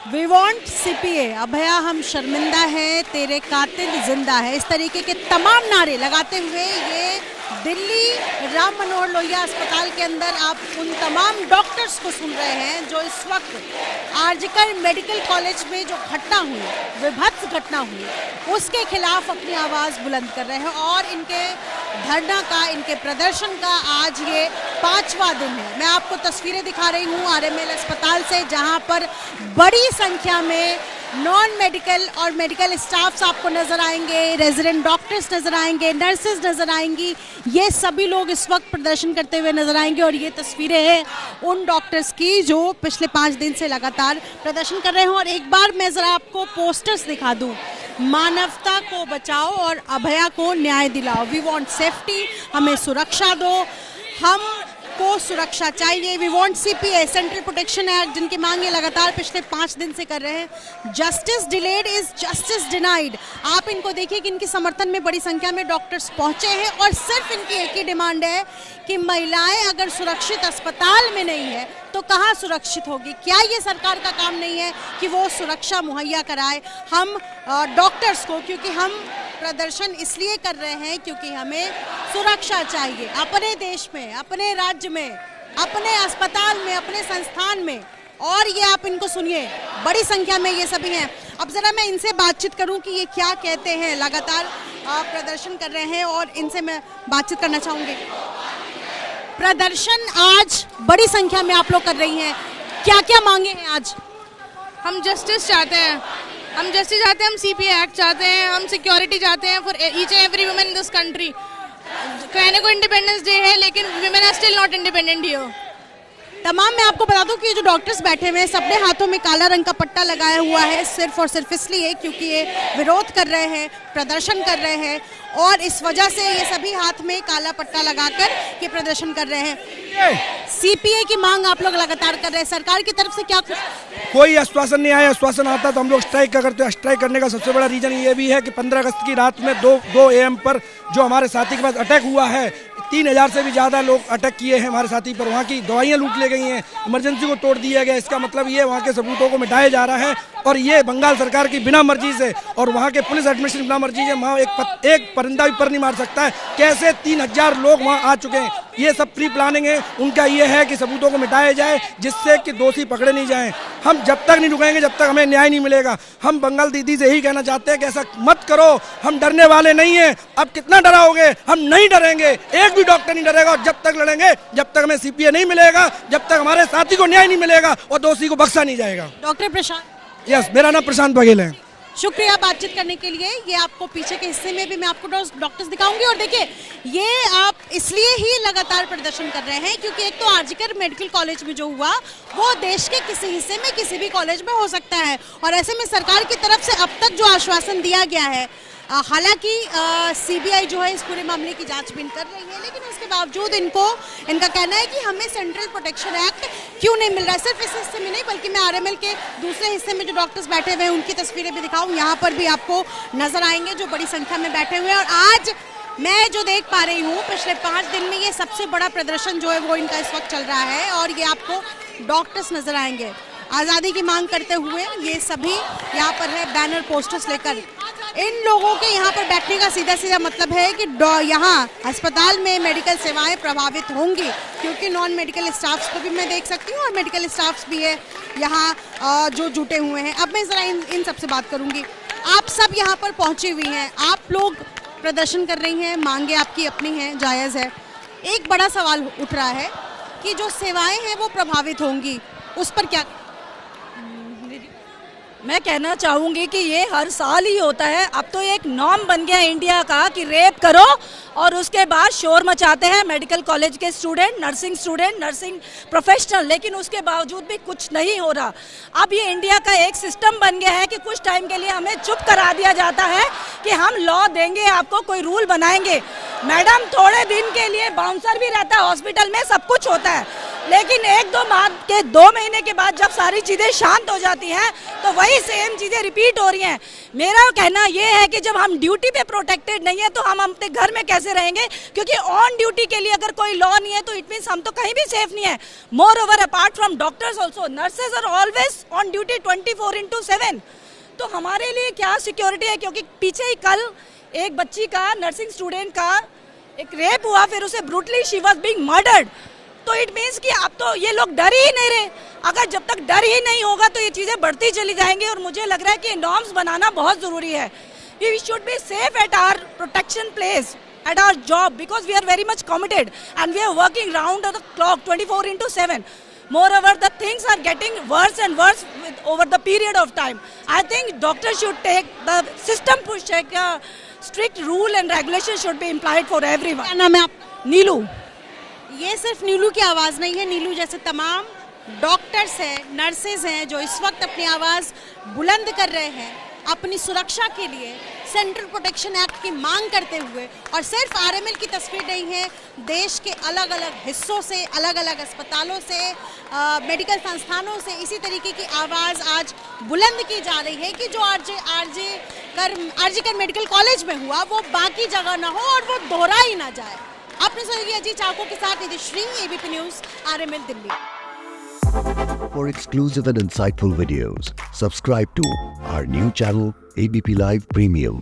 We want CPA, अभया हम शर्मिंदा है, तेरे कातिल जिंदा है, इस तरीके के तमाम नारे लगाते हुए ये दिल्ली राम मनोहर लोहिया अस्पताल के अंदर आप उन तमाम डॉक्टर्स को सुन रहे हैं जो इस वक्त आरजीकर मेडिकल कॉलेज में जो घटना हुई, विभत्स घटना हुई, उसके खिलाफ अपनी आवाज़ बुलंद कर रहे हैं। और इनके धरना का, इनके प्रदर्शन का आज ये 5वां दिन है। मैं आपको तस्वीरें दिखा रही हूँ आरएमएल अस्पताल से, जहाँ पर बड़ी संख्या में नॉन मेडिकल और मेडिकल स्टाफ्स आपको नजर आएंगे, रेजिडेंट डॉक्टर्स नजर आएंगे, नर्सेज नजर आएंगी। ये सभी लोग इस वक्त प्रदर्शन करते हुए नजर आएंगे। और ये तस्वीरें हैं उन डॉक्टर्स की जो पिछले 5 दिन से लगातार प्रदर्शन कर रहे हैं। और एक बार मैं जरा आपको पोस्टर्स दिखा दूं, मानवता को बचाओ और अभया को न्याय दिलाओ, वी वांट सेफ्टी, हमें सुरक्षा दो, हम को सुरक्षा चाहिए, we want CPA, central protection act, जिनकी मांग ये लगातार पिछले 5 दिन से कर रहे हैं। Justice delayed is justice denied. आप इनको देखिए कि इनके समर्थन में बड़ी संख्या में डॉक्टर्स पहुंचे हैं और सिर्फ इनकी एक ही डिमांड है कि महिलाएं अगर सुरक्षित अस्पताल में नहीं है तो कहाँ सुरक्षित होगी। क्या ये सरकार का काम नहीं है कि वो सुरक्षा मुहैया कराए हम डॉक्टर्स को, क्योंकि हम प्रदर्शन इसलिए कर रहे हैं क्योंकि हमें सुरक्षा चाहिए अपने देश में, अपने राज्य में, अपने अस्पताल में, अपने संस्थान में। और ये आप इनको सुनिए, बड़ी संख्या में ये सभी हैं। अब जरा मैं इनसे बातचीत करूं कि ये क्या कहते हैं, लगातार प्रदर्शन कर रहे हैं और इनसे मैं बातचीत करना चाहूंगी। प्रदर्शन आज बड़ी संख्या में आप लोग कर रही हैं, क्या क्या मांगे हैं आज? हम जस्टिस चाहते हैं, हम जस्टिस चाहते हैं, हम सीपीए एक्ट चाहते हैं, हम सिक्योरिटी चाहते हैं for each and every women in this country. कहने को इंडिपेंडेंस डे है लेकिन women are still not independent here. तमाम मैं आपको बता दूं कि ये जो डॉक्टर्स बैठे हुए हैं सबने हाथों में काला रंग का पट्टा लगाया हुआ है, सिर्फ और सिर्फ इसलिए क्योंकि ये विरोध कर रहे हैं, प्रदर्शन कर रहे हैं और इस वजह से ये सभी हाथ में काला पट्टा लगाकर ये प्रदर्शन कर रहे हैं। सीपीए की मांग आप लोग लगातार कर रहे हैं, सरकार की तरफ से क्या कोई आश्वासन नहीं आया। आश्वासन आता तो हम लोग स्ट्राइक करते हैं। स्ट्राइक करने का सबसे बड़ा रीजन ये भी है कि 15 अगस्त की रात में 2 AM पर जो हमारे साथी के पास अटैक हुआ है, 3000 से भी ज़्यादा लोग अटैक किए हैं हमारे साथी पर। वहाँ की दवाइयाँ लूट ले गई हैं, इमरजेंसी को तोड़ दिया गया। इसका मतलब ये वहाँ के सबूतों को मिटाया जा रहा है और ये बंगाल सरकार की बिना मर्जी से और वहाँ के पुलिस एडमिनिस्ट्रेशन बिना मर्जी से वहाँ एक परिंदा भी पर नहीं मार सकता है। कैसे 3000 लोग वहाँ आ चुके हैं, ये सब प्री प्लानिंग है। उनका ये है कि सबूतों को मिटाया जाए जिससे कि दोषी पकड़े नहीं जाएं। हम जब तक नहीं रुकेंगे जब तक हमें न्याय नहीं मिलेगा। हम बंगाल दीदी से यही कहना चाहते हैं कि ऐसा मत करो, हम डरने वाले नहीं हैं। अब कितना डराओगे, हम नहीं डरेंगे, एक भी डॉक्टर नहीं डरेगा। और जब तक लड़ेंगे, जब तक हमें सीपीए नहीं मिलेगा, जब तक हमारे साथी को न्याय नहीं मिलेगा और दोषी को बख्शा नहीं जाएगा। डॉक्टर प्रशांत? यस, मेरा नाम प्रशांत बघेल है। शुक्रिया बातचीत करने के लिए। ये आपको पीछे के हिस्से में भी मैं आपको डॉक्टर्स दिखाऊंगी। और देखिए, ये आप इसलिए ही लगातार प्रदर्शन कर रहे हैं क्योंकि एक तो आरजीकर मेडिकल कॉलेज में जो हुआ वो देश के किसी हिस्से में किसी भी कॉलेज में हो सकता है। और ऐसे में सरकार की तरफ से अब तक जो आश्वासन दिया गया है, हालांकि सीबीआई जो है इस पूरे मामले की जांचबीन कर रही है, लेकिन उसके बावजूद इनका कहना है कि हमें सेंट्रल प्रोटेक्शन एक्ट क्यों नहीं मिल रहा है। सिर्फ इस हिस्से में नहीं बल्कि मैं आरएमएल के दूसरे हिस्से में जो डॉक्टर्स बैठे हुए हैं उनकी तस्वीरें भी दिखाऊं, यहाँ पर भी आपको नजर आएंगे जो बड़ी संख्या में बैठे हुए हैं। और आज मैं जो देख पा रही हूँ पिछले 5 दिन में ये सबसे बड़ा प्रदर्शन जो है वो इनका इस वक्त चल रहा है। और ये आपको डॉक्टर्स नजर आएंगे आज़ादी की मांग करते हुए, ये सभी यहाँ पर है बैनर पोस्टर्स लेकर। इन लोगों के यहाँ पर बैठने का सीधा सीधा मतलब है कि यहाँ अस्पताल में मेडिकल सेवाएं प्रभावित होंगी, क्योंकि नॉन मेडिकल स्टाफ्स को भी मैं देख सकती हूँ और मेडिकल स्टाफ्स भी है यहाँ जो जुटे हुए हैं। अब मैं ज़रा इन सबसे बात करूँगी। आप सब यहाँ पर पहुँची हुई हैं, आप लोग प्रदर्शन कर रही हैं, मांगे आपकी अपनी हैं, जायज़ है। एक बड़ा सवाल उठ रहा है कि जो सेवाएँ हैं वो प्रभावित होंगी, उस पर क्या? मैं कहना चाहूँगी कि ये हर साल ही होता है। अब तो एक नॉर्म बन गया इंडिया का कि रेप करो और उसके बाद शोर मचाते हैं मेडिकल कॉलेज के स्टूडेंट, नर्सिंग प्रोफेशनल, लेकिन उसके बावजूद भी कुछ नहीं हो रहा। अब ये इंडिया का एक सिस्टम बन गया है कि कुछ टाइम के लिए हमें चुप करा दिया जाता है कि हम लॉ देंगे आपको, कोई रूल बनाएंगे। मैडम, थोड़े दिन के लिए बाउंसर भी रहता है हॉस्पिटल में, सब कुछ होता है, लेकिन 2 महीने के बाद जब सारी चीज़ें शांत हो जाती हैं तो वही सेम चीज़ें रिपीट हो रही हैं। मेरा कहना ये है कि जब हम ड्यूटी पे प्रोटेक्टेड नहीं है तो हम अपने घर में कैसे रहेंगे, क्योंकि ऑन ड्यूटी के लिए अगर कोई लॉ नहीं है तो इट मीन्स हम तो कहीं भी सेफ नहीं है। Moreover apart from doctors also nurses are always on duty 24/7। तो हमारे लिए क्या सिक्योरिटी है, क्योंकि पीछे ही कल एक बच्ची का, नर्सिंग स्टूडेंट का एक रेप हुआ, फिर उसे brutally she was being murdered. तो इट मीन्स कि अब तो ये लोग डर ही नहीं रहे। अगर जब तक डर ही नहीं होगा तो ये चीज़ें बढ़ती चली जाएंगी, और मुझे लग रहा है कि नॉर्म्स बनाना बहुत ज़रूरी है। We should be safe at our protection place, at our job, because we are very much committed and we are working round the clock 24/7. Moreover, the things are getting worse and worse over the period of time. I think doctors should take, the system push check, strict rule and regulation should be implied for everyone. क्या नाम है आपका? नीलू। ये सिर्फ नीलू की आवाज़ नहीं है, नीलू जैसे तमाम डॉक्टर्स हैं, नर्सेज हैं जो इस वक्त अपनी आवाज़ बुलंद कर रहे हैं अपनी सुरक्षा के लिए, सेंट्रल प्रोटेक्शन एक्ट की मांग करते हुए। और सिर्फ आरएमएल की तस्वीर नहीं है, देश के अलग अलग हिस्सों से, अलग अलग अस्पतालों से, मेडिकल संस्थानों से इसी तरीके की आवाज़ आज बुलंद की जा रही है कि जो आरजी कर मेडिकल कॉलेज में हुआ वो बाकी जगह ना हो और वो दोहरा ही ना जाए। आपने सुनिए अजीत चाको के साथ Nidhi Shree, ABP news, RML Delhi. For exclusive and insightful videos, subscribe to our new channel ABP Live Premium.